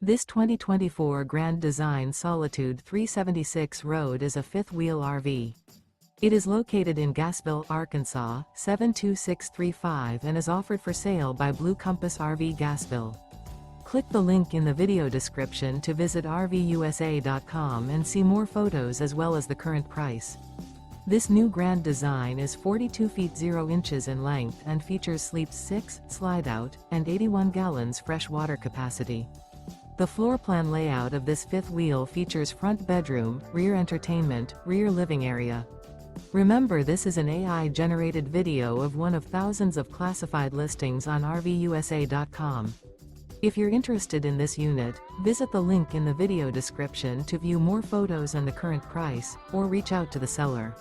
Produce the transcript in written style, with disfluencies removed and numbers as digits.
This 2024 Grand Design Solitude 376 Road is a fifth-wheel RV. It is located in Gassville, Arkansas, 72635 and is offered for sale by Blue Compass RV Gassville. Click the link in the video description to visit RVUSA.com and see more photos as well as the current price. This new Grand Design is 42 feet 0 inches in length and features sleeps 6, Slideout, and 81 gallons fresh water capacity. The floor plan layout of this fifth wheel features front bedroom, rear entertainment, rear living area. Remember, this is an AI-generated video of one of thousands of classified listings on RVUSA.com. If you're interested in this unit, visit the link in the video description to view more photos and the current price, or reach out to the seller.